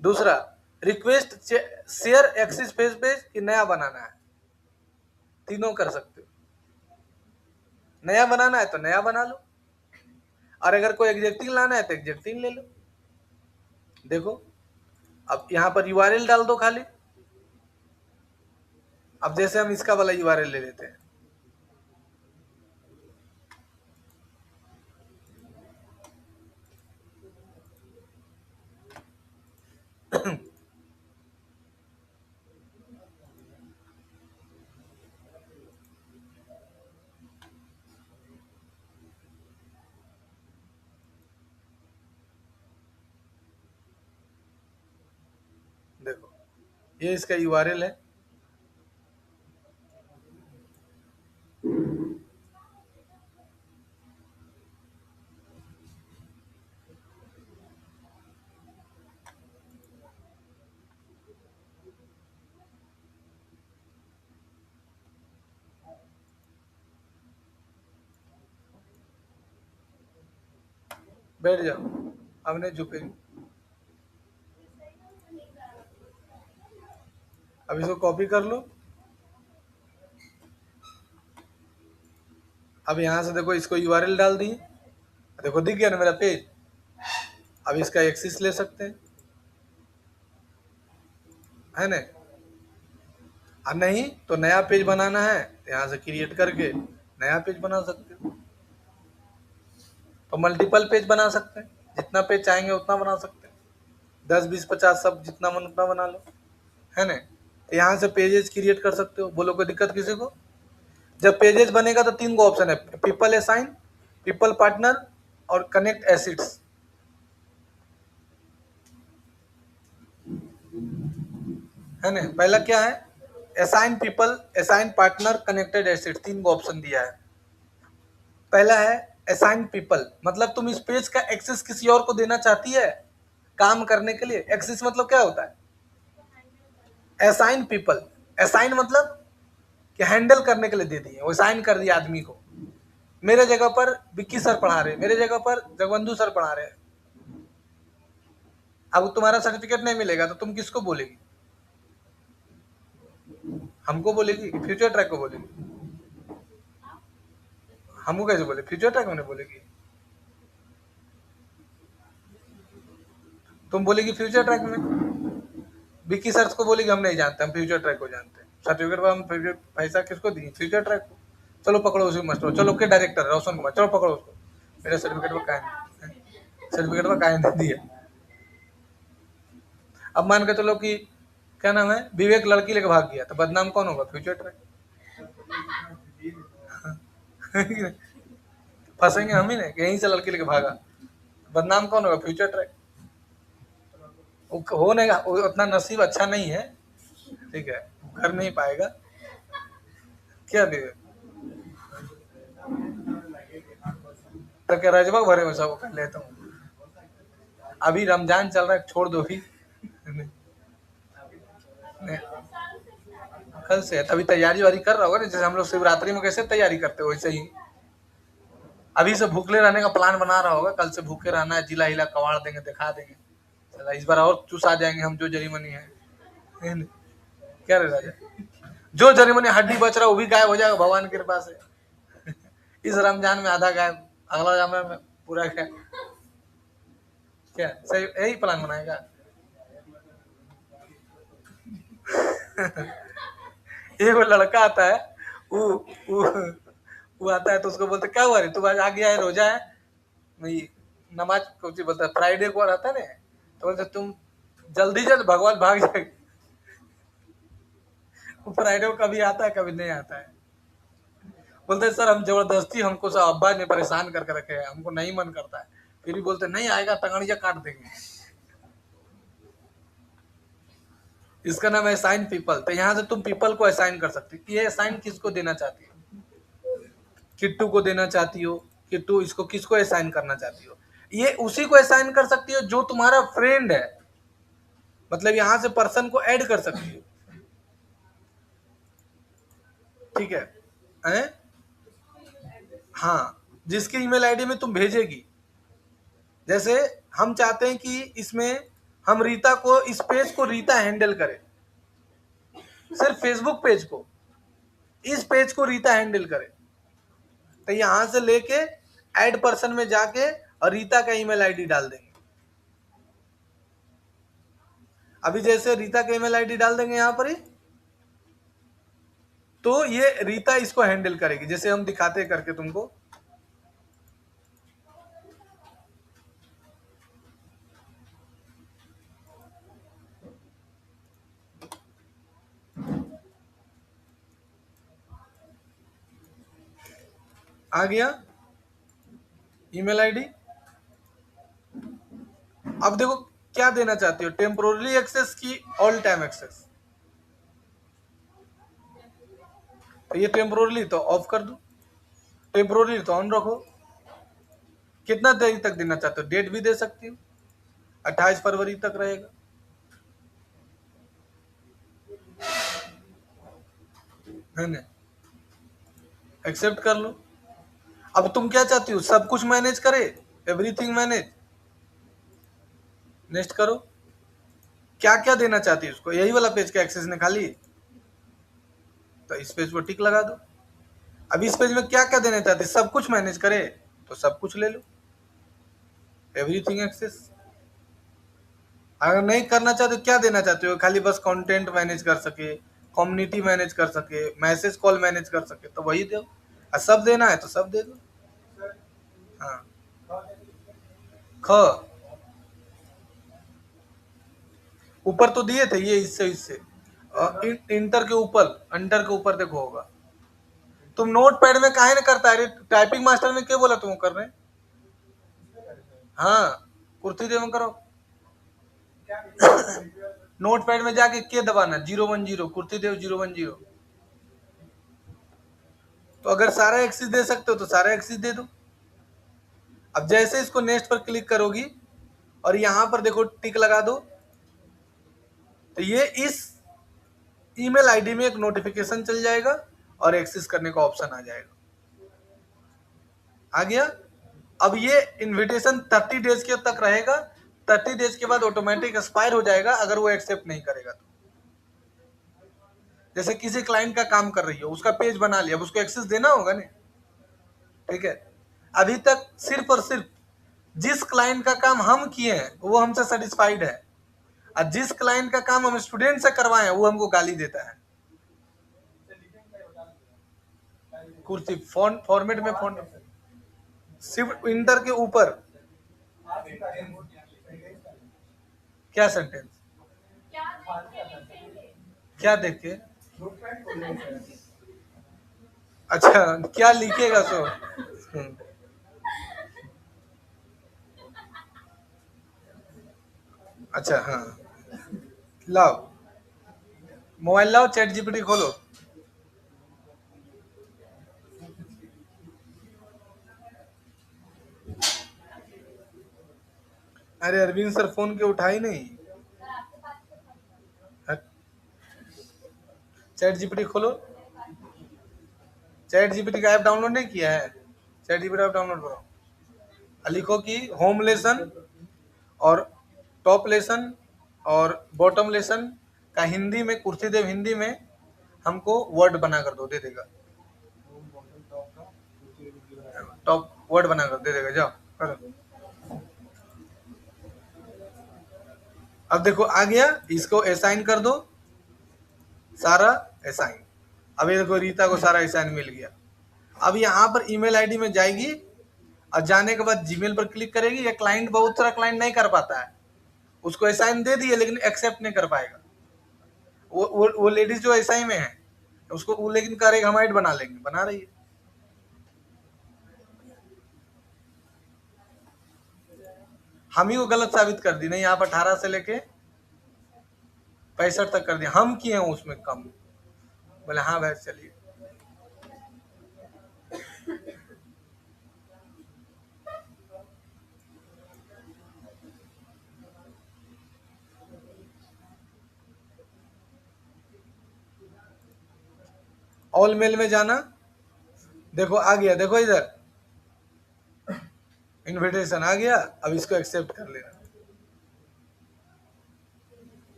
दूसरा request share access face page कि नया बनाना है, तीनों कर सकते हो। नया बनाना है तो नया बना लो, और अगर कोई एग्जिस्टिंग लाना है तो एग्जिस्टिंग ले लो। देखो अब यहाँ पर यूआरएल डाल दो खाली। अब जैसे हम इसका वाला यूआरएल ले लेते हैं, देखो ये इसका यूआरएल है। बैठ जाओ, अब नहीं झुकेगी। अब इसको कॉपी कर लो। अब यहाँ से देखो इसको यूआरएल डाल दी, देखो दिख गया ना मेरा पेज। अब इसका एक्सिस ले सकते हैं, है ना। और नहीं तो नया पेज बनाना है तो यहाँ से क्रिएट करके नया पेज बना सकते हो। तो मल्टीपल पेज बना सकते हैं, जितना पेज चाहेंगे उतना बना सकते हैं, 10 20 50 सब जितना मन उतना बना लो, है ना। तो यहाँ से पेजेस क्रिएट कर सकते हो, बोलो कोई दिक्कत किसी को। जब पेजेस बनेगा तो 3 को ऑप्शन है, पीपल असाइन, पीपल पार्टनर और कनेक्ट एसिड्स, है ना। पहला क्या है, assign people, assign partner, connected acid, 3 को ऑप्शन दिया है। पहला है असाइन पीपल, मतलब तुम इस पेज का एक्सेस किसी और को देना चाहती है काम करने के लिए। एक्सेस मतलब क्या होता है, असाइन पीपल, असाइन मतलब कि हैंडल करने के लिए दे दिए, वो असाइन कर दिया आदमी को। मेरे जगह पर विक्की सर पढ़ा रहे, मेरे जगह पर जगबंधु सर पढ़ा रहे, अब तुम्हारा सर्टिफिकेट नहीं मिलेगा तो तुम किसको बोलेगी? हमको बोलेगी कि फ्यूचर ट्रैक को बोलेगी? हमको कैसे बोले? फ्यूचर ट्रैक में बोलेगी? तुम बोलेगी फ्यूचर ट्रैक में, विकी सर को बोलेगी हम नहीं जानते, हम फ्यूचर ट्रैक को जानते हैं। सर्टिफिकेट पर हम पैसा किसको दिए? फ्यूचर ट्रैक को। चलो पकड़ो उसी मास्टर, चलो के डायरेक्टर रोशन कुमार, चलो पकड़ो उसको, मेरे सर्टिफिकेट पर काहे, सर्टिफिकेट पर काहे नहीं दिया? अब मान के चलो कि क्या नाम है, विवेक लड़की लेके भाग गया, तो बदनाम कौन होगा? Future track. फंसेंगे हम ही नहीं, यहीं से लड़की लेके भागा, बदनाम कौन होगा? Future track. हो नहीं, उतना नसीब अच्छा नहीं है, ठीक है, कर नहीं पाएगा। क्या विवेक? तो क्या रजबक भरे में सब कर लेता हूँ। अभी रमजान चल रहा है, छोड़ दो भी। कल से तभी तैयारी वारी कर रहा होगा ना, जैसे हम लोग शिवरात्रि में कैसे तैयारी करते हो वैसे ही अभी से भूखे रहने का प्लान बना रहा होगा। कल से भूखे रहना है, जिला हिला कवाड़ देंगे, दिखा देंगे, चला इस बार और चुसा जाएंगे हम जो जरीमनी है। क्या रे राजा, जो जरीमनी हड्डी बच रहा है वो भी गायब हो जाएगा भगवान की कृपा से। इस रमजान में आधा गायब, अगला रमजान में पूरा गायब। क्या सही यही प्लान बनाएगा? एक वो लड़का आता है, वो आता है तो उसको बोलते क्या हुआ रे, तू आज आ गया है, रोजा है? नहीं, नमाज को बोलता है, फ्राइडे को आता है ना, तो बोलते तुम जल्दी जल्द भगवान भाग जाएगा। वो फ्राइडे को कभी आता है कभी नहीं आता है। बोलते सर हम जबरदस्ती, हमको सब अब्बा ने परेशान करके रखे हैं, हमको नहीं मन करता है, फिर भी बोलते नहीं आएगा, तंगड़िया काट देंगे। इसका नाम है असाइन पीपल। तो यहाँ से तुम पीपल को असाइन कर सकती हो कि ये असाइन किसको देना चाहती हो। किट्टू को देना चाहती हो, किट्टू इसको किसको असाइन करना चाहती हो, ये उसी को असाइन कर सकती हो जो तुम्हारा फ्रेंड है, मतलब यहाँ से पर्सन को ऐड कर सकती हो, ठीक है? हाँ, जिसकी ईमेल आईडी में तुम भेजेगी। जैसे हम चाहते हैं कि इसमें हम रीता को, इस पेज को रीता हैंडल करे, सिर्फ फेसबुक पेज को, इस पेज को रीता हैंडल करे, तो यहां से लेके ऐड पर्सन में जाके और रीता का ईमेल आईडी डाल देंगे। अभी जैसे रीता का ईमेल आईडी डाल देंगे यहां पर ही, तो ये रीता इसको हैंडल करेगी, जैसे हम दिखाते करके तुमको। आ गया ईमेल आईडी। अब देखो क्या देना चाहती हो, टेम्पोररी एक्सेस की ऑल टाइम एक्सेस। तो ये टेम्पोररी तो ऑफ कर दो, टेम्पोररी तो ऑन रखो। कितना देर तक देना चाहते हो, डेट भी दे सकती हो, 28 फरवरी तक रहेगा, है ना? एक्सेप्ट कर लो। अब तुम क्या चाहती हो, सब कुछ मैनेज करे, एवरीथिंग मैनेज। नेक्स्ट करो। क्या क्या देना चाहती है उसको, यही वाला पेज का एक्सेस निकाली, तो इस पेज पर टिक लगा दो। अब इस पेज में क्या क्या देना चाहते, सब कुछ मैनेज करे, तो सब कुछ ले लो, एवरीथिंग एक्सेस। अगर नहीं करना चाहते क्या देना चाहते हो, खाली बस कंटेंट मैनेज कर सके, कम्युनिटी मैनेज कर सके, मैसेज कॉल मैनेज कर सके, तो वही दो। और सब देना है तो सब दे दो। हाँ, ख ऊपर तो दिए थे ये, इससे इंटर के ऊपर, अंडर के ऊपर देखो होगा। तुम नोट पैड में काहे ना करता है, टाइपिंग मास्टर में क्या बोला तुम कर रहे? हाँ, कुर्ती देव करो। नोट पैड में जाके के दबाना, 010 कुर्ती देव 010। तो अगर सारा एक्सिस दे सकते हो तो सारा एक्सिस दे दो। अब जैसे इसको नेक्स्ट पर क्लिक करोगी और यहां पर देखो टिक लगा दो, तो ये इस ईमेल आईडी में एक नोटिफिकेशन चल जाएगा और एक्सेस करने का ऑप्शन आ जाएगा। आ गया। अब ये इनविटेशन 30 डेज के तक रहेगा, 30 डेज के बाद ऑटोमेटिक एक्सपायर हो जाएगा अगर वो एक्सेप्ट नहीं करेगा तो। जैसे किसी क्लाइंट का काम कर रही हो, उसका पेज बना लिया, अब उसको एक्सेस देना होगा ना, ठीक है। अभी तक सिर्फ और सिर्फ जिस क्लाइंट का काम हम किए हैं वो हमसे सेटिस्फाइड है, और जिस क्लाइंट का काम हम स्टूडेंट से करवाए हैं वो हमको गाली देता है। कुर्सी फॉन्ट फॉर्मेट में फॉन्ट सिर्फ इंटर के ऊपर क्या सेंटेंस, क्या देख के, अच्छा क्या लिखेगा सो। अच्छा हाँ, लाओ मोबाइल, लाओ चैट जीपीटी खोलो। अरे अरविंद सर फोन के उठा ही नहीं। चैट जीपीटी खोलो, चैट जीपीटी का ऐप डाउनलोड नहीं किया है, चैट जीपीटी ऐप डाउनलोड करो, लिखो कि होम लेसन और टॉप लेसन और बॉटम लेसन का हिंदी में, कुर्सी देव हिंदी में हमको वर्ड बना कर दो, दे देगा। टॉप वर्ड बना कर दे देगा, जाओ करो। अब देखो आ गया, इसको असाइन कर दो, सारा असाइन। अब ये देखो रीता को सारा असाइन मिल गया। अब यहाँ पर ईमेल आईडी में जाएगी और जाने के बाद जीमेल पर क्लिक करेगी। ये क्लाइंट बहुत सारा क्लाइंट नहीं कर पाता है, उसको असाइन दे दिए लेकिन एक्सेप्ट नहीं कर पाएगा। वो लेडीज जो एसआई में है उसको वो लेकिन करेगा हम ऐड बना लेंगे, बना रही है। हम ही को गलत साबित कर दी, नहीं आप 18 से लेके 65 तक कर दिया, हम किए हैं उसमें कम। बोले हाँ भाई चलिए। ऑल मेल में जाना, देखो आ गया, देखो इधर इनविटेशन आ गया। अब इसको एक्सेप्ट कर लेना।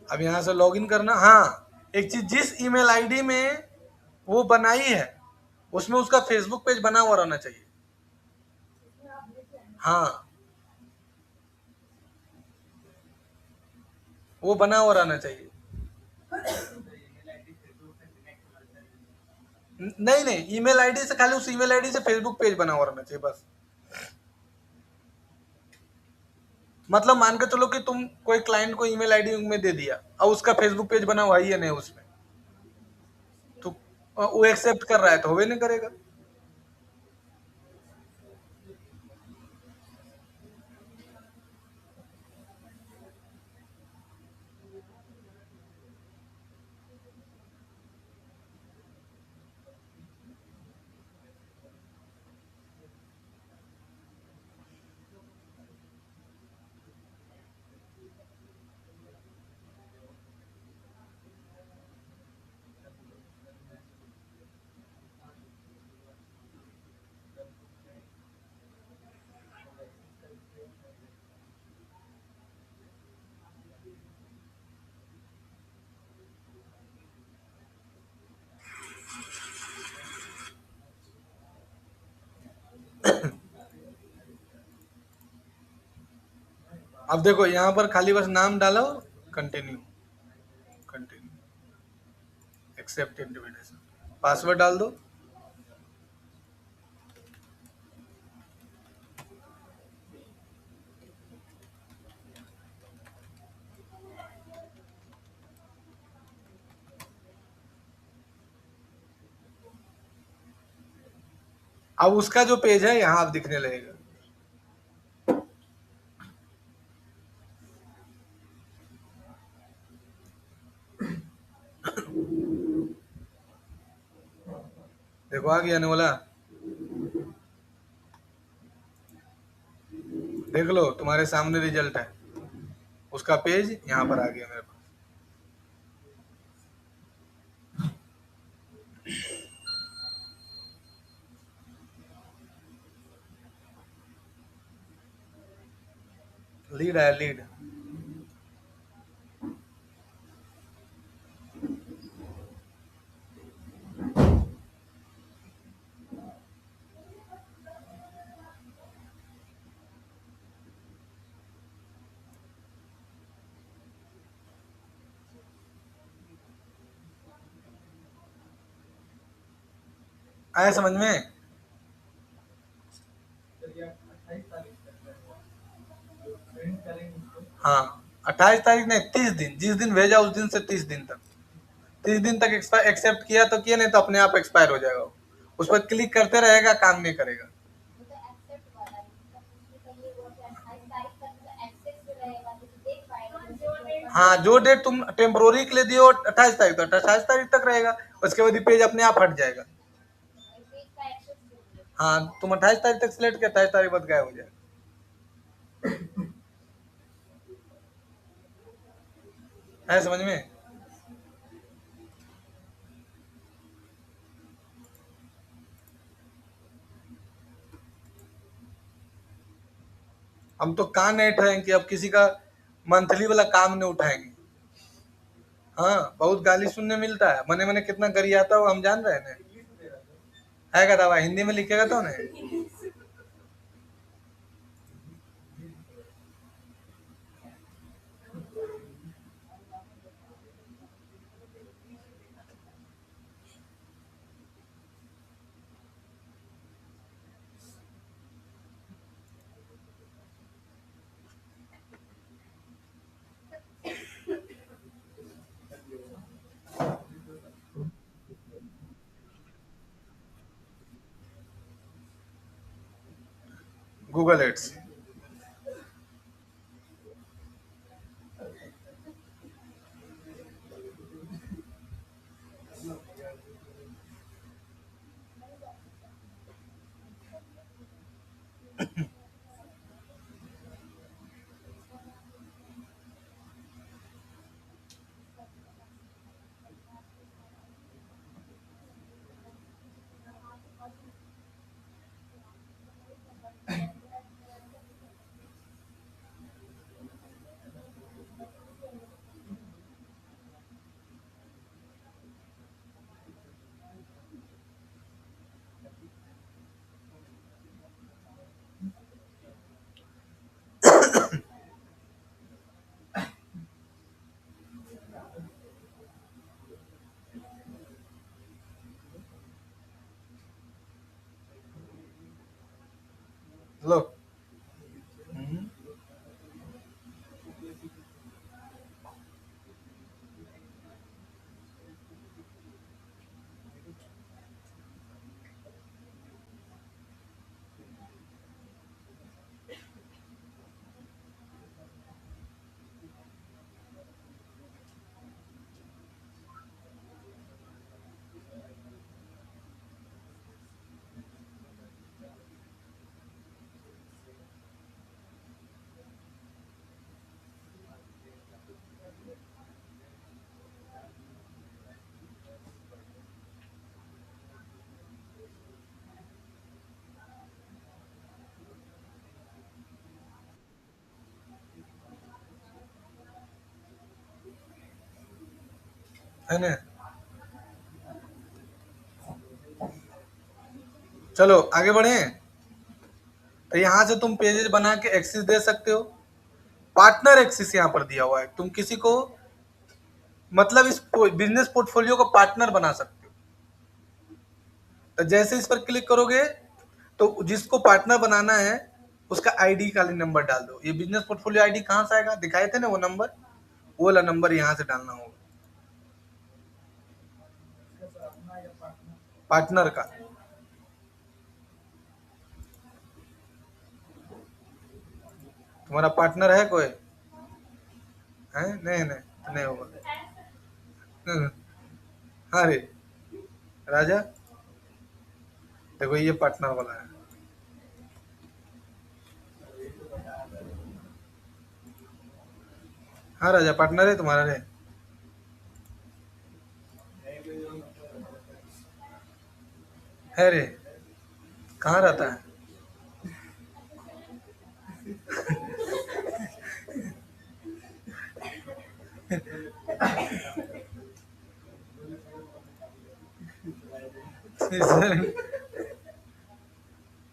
अब यहाँ से लॉगिन करना। हाँ एक चीज, जिस ईमेल आईडी में वो बनाई है उसमें उसका फेसबुक पेज बना हुआ रहना चाहिए। हाँ वो बना हुआ रहना चाहिए। नहीं नहीं, ईमेल आईडी से खाली उस ईमेल आईडी से फेसबुक पेज बना हुआ रहना चाहिए बस। मतलब मान के चलो कि तुम कोई क्लाइंट को ईमेल आईडी में दे दिया और उसका फेसबुक पेज बना हुआ ही है नहीं उसमें, तो वो एक्सेप्ट कर रहा है तो होवे नहीं करेगा। अब देखो यहाँ पर खाली बस नाम डालो, continue, continue, accept invitation, password डाल दो। अब उसका जो पेज है यहाँ आप दिखने लगेगा। देखो आ गया नहीं बोला, देख लो तुम्हारे सामने रिजल्ट है, उसका पेज यहाँ पर आ गया मेरे पास। लीड है लीड। आया समझ में? हाँ 28 तारीख नहीं, 30 दिन, जिस दिन भेजा उस दिन से 30 दिन तक, 30 दिन तक एक्सेप्ट किया तो किया, नहीं तो अपने आप एक्सपायर हो जाएगा। उस पर क्लिक करते रहेगा, काम नहीं करेगा। हाँ जो डेट तुम टेम्पोररी के लिए दियो 28 तारीख तक, 28 तारीख तक रहेगा, उसके बाद पेज अपने आप हट जाएगा। हाँ तुम 28 तारीख तक सिलेक्ट किया, 28 तारीख बाद गायब हो जाएगा। है समझ में? हम तो कान नहीं उठाएंगे कि अब किसी का मंथली वाला काम नहीं उठाएंगे। हाँ बहुत गाली सुनने मिलता है, मने मने कितना गरियाता हो हम जान रहे हैं। है का दवा हिंदी में लिखेगा तो नहीं। Google ads. लो। है ना? चलो आगे बढ़े। तो यहाँ से तुम पेजेस बना के एक्सेस दे सकते हो। पार्टनर एक्सेस यहाँ पर दिया हुआ है, तुम किसी को मतलब इस बिजनेस पोर्टफोलियो को पार्टनर बना सकते हो। तो जैसे इस पर क्लिक करोगे तो जिसको पार्टनर बनाना है उसका आईडी का नंबर डाल दो। ये बिजनेस पोर्टफोलियो आईडी कहाँ से आएगा, दिखाए थे ना वो नंबर, वो वाला नंबर यहाँ से डालना होगा पार्टनर का। तुम्हारा पार्टनर है कोई? है नहीं नहीं नहीं होगा। हाँ रे राजा, देखो ये पार्टनर वाला है। हाँ राजा पार्टनर है तुम्हारा रे। है रे, कहाँ रहता है?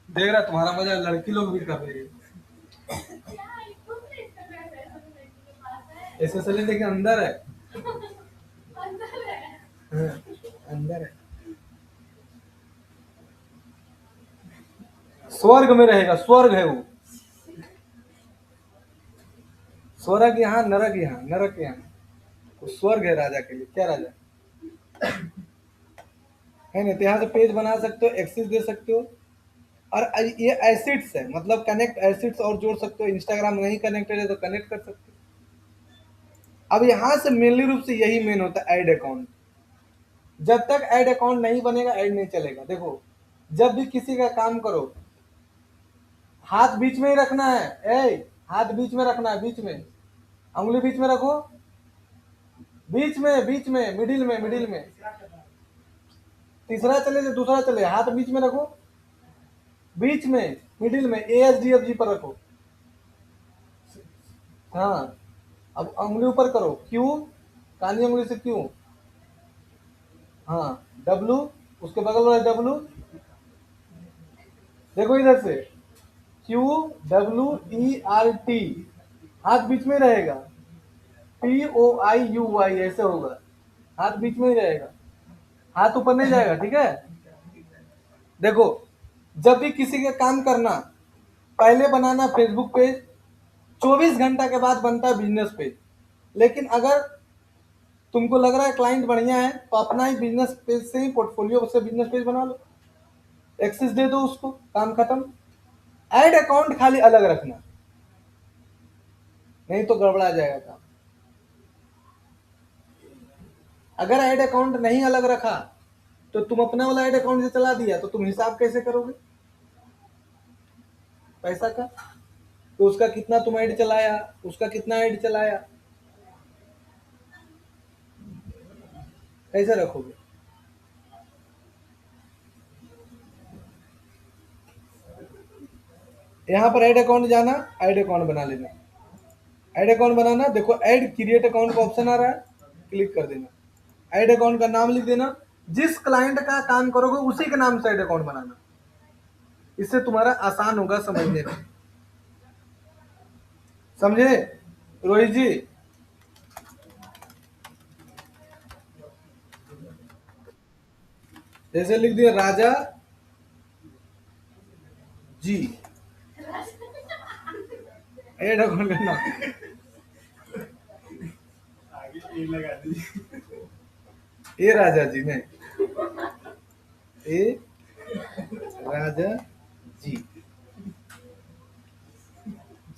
देख रहा तुम्हारा मजा लड़की लोग भी कर रही है। एसएसएल लेकिन अंदर है। हाँ, अंदर है। स्वर्ग में रहेगा, स्वर्ग है वो। स्वर्ग यहाँ, नरक यहाँ, नरक यहाँ। तो स्वर्ग है राजा के लिए। क्या राजा है ना? तो यहाँ से पेज बना सकते हो, एक्सेस दे सकते हो। और ये एसिड्स है, मतलब कनेक्ट एसिड्स और जोड़ सकते हो। इंस्टाग्राम नहीं कनेक्टेड है तो कनेक्ट कर सकते हो। अब यहाँ से मेनली रूप से यही मेन होता है, ऐड अकाउंट। जब तक ऐड अकाउंट नहीं बनेगा, ऐड नहीं चलेगा। देखो, जब भी किसी का काम करो, हाथ बीच में ही रखना है। हाथ बीच में रखना है, बीच में। उंगली बीच में रखो, बीच में, बीच में, मिडिल में, मिडिल में। तीसरा चले तो दूसरा चले, हाथ बीच में रखो, बीच में, मिडिल में, ASDFG पर रखो। हाँ, अब उंगली ऊपर करो, क्यू, कानी उंगली से क्यू। हाँ, W, उसके बगल वाला W। देखो इधर से, QWERT, हाथ बीच में रहेगा। POIUY ऐसे होगा, हाथ बीच में ही रहेगा, हाथ ऊपर नहीं जाएगा। ठीक है। देखो, जब भी किसी का काम करना, पहले बनाना फेसबुक पेज, 24 घंटा के बाद बनता है बिजनेस पेज। लेकिन अगर तुमको लग रहा है क्लाइंट बढ़िया है, तो अपना ही बिजनेस पेज से ही, पोर्टफोलियो से बिजनेस पेज बना लो, एक्सेस दे दो उसको, काम खत्म। ऐड अकाउंट खाली अलग रखना, नहीं तो गड़बड़ा जाएगा काम। अगर ऐड अकाउंट नहीं अलग रखा, तो तुम अपना वाला ऐड अकाउंट से चला दिया, तो तुम हिसाब कैसे करोगे पैसा का? तो उसका कितना तुम ऐड चलाया, उसका कितना ऐड चलाया, कैसे रखोगे? यहाँ पर ऐड अकाउंट जाना, ऐड अकाउंट बना लेना। ऐड अकाउंट बनाना, देखो ऐड क्रिएट अकाउंट का ऑप्शन आ रहा है, क्लिक कर देना। ऐड अकाउंट का नाम लिख देना, जिस क्लाइंट का काम करोगे उसी के नाम से ऐड अकाउंट बनाना। इससे तुम्हारा आसान होगा समझने में। समझे रोहित जी? जैसे लिख दिया राजा जी, ऐड अकाउंट करना। ए राजा जी ने, ए राजा जी,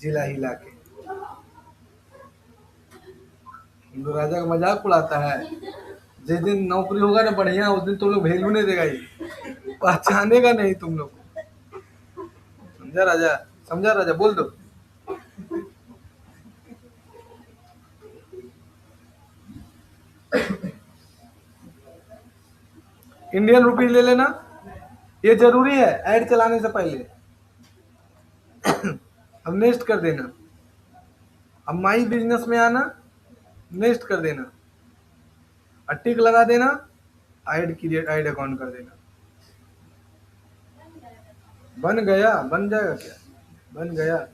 जिला हिला के। हिंदू राजा का मजाक उड़ाता है। जिस दिन नौकरी होगा ना बढ़िया, उस दिन तुम लोग वैल्यू नहीं देगा, ये पहचानेगा नहीं तुम लोग। समझा राजा? समझा राजा? बोल दो। इंडियन रुपीज ले लेना, ये जरूरी है ऐड चलाने से पहले। अब नेक्स्ट कर देना। अब माई बिजनेस में आना, नेक्स्ट कर देना, और टिक लगा देना, ऐड क्रिएट, ऐड अकाउंट कर देना। बन गया, बन जाएगा क्या? बन गया,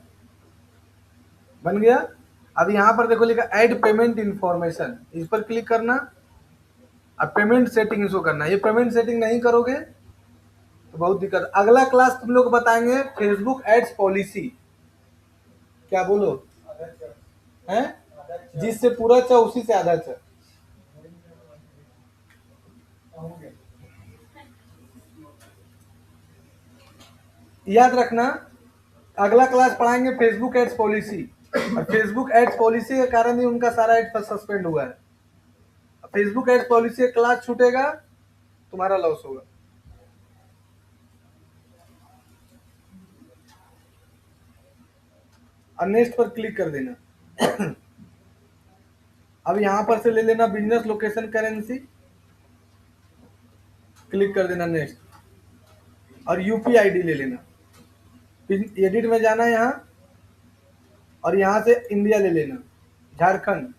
बन गया। अब यहाँ पर देखो लिखा ऐड पेमेंट इंफॉर्मेशन, इस पर क्लिक करना। अब पेमेंट सेटिंग इसको करना। ये पेमेंट सेटिंग नहीं करोगे तो बहुत दिक्कत। अगला क्लास तुम लोग बताएंगे फेसबुक एड्स पॉलिसी। क्या बोलो हैं? जिससे पूरा चा उसी से आधा चा। याद रखना, अगला क्लास पढ़ाएंगे फेसबुक एड्स पॉलिसी। और फेसबुक एड्स पॉलिसी के कारण ही उनका सारा एड सस्पेंड हुआ है। फेसबुक एड्स पॉलिसी का क्लास छूटेगा, तुम्हारा लॉस होगा। और नेक्स्ट पर क्लिक कर देना। अब यहां पर से ले लेना बिजनेस लोकेशन करेंसी, क्लिक कर देना नेक्स्ट, और UPID ले लेना। एडिट में जाना यहाँ, और यहाँ से इंडिया ले लेना, झारखंड।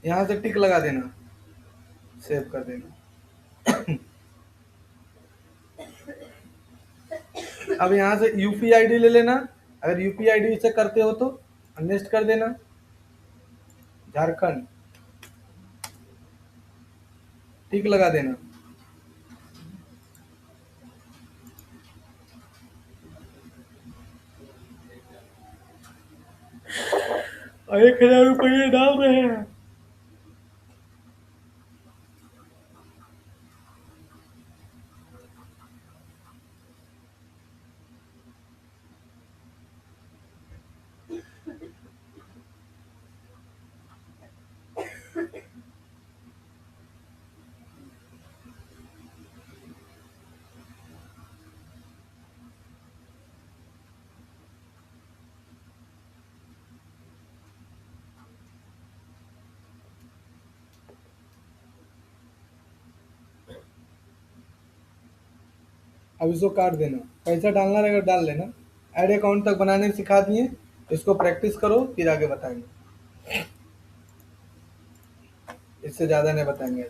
यहाँ से टिक लगा देना, सेव कर देना। अब यहाँ से यूपी आईडी ले लेना, अगर यूपी आईडी से करते हो तो नेक्स्ट कर देना, झारखंड, टिक लगा देना। और 1000 रुपये डाल रहे हैं। अब इसको काट देना, पैसा डालना रहेगा डाल लेना। ऐड अकाउंट तक बनाने सिखा दिए, इसको प्रैक्टिस करो फिर आगे बताएंगे, इससे ज़्यादा नहीं बताएंगे।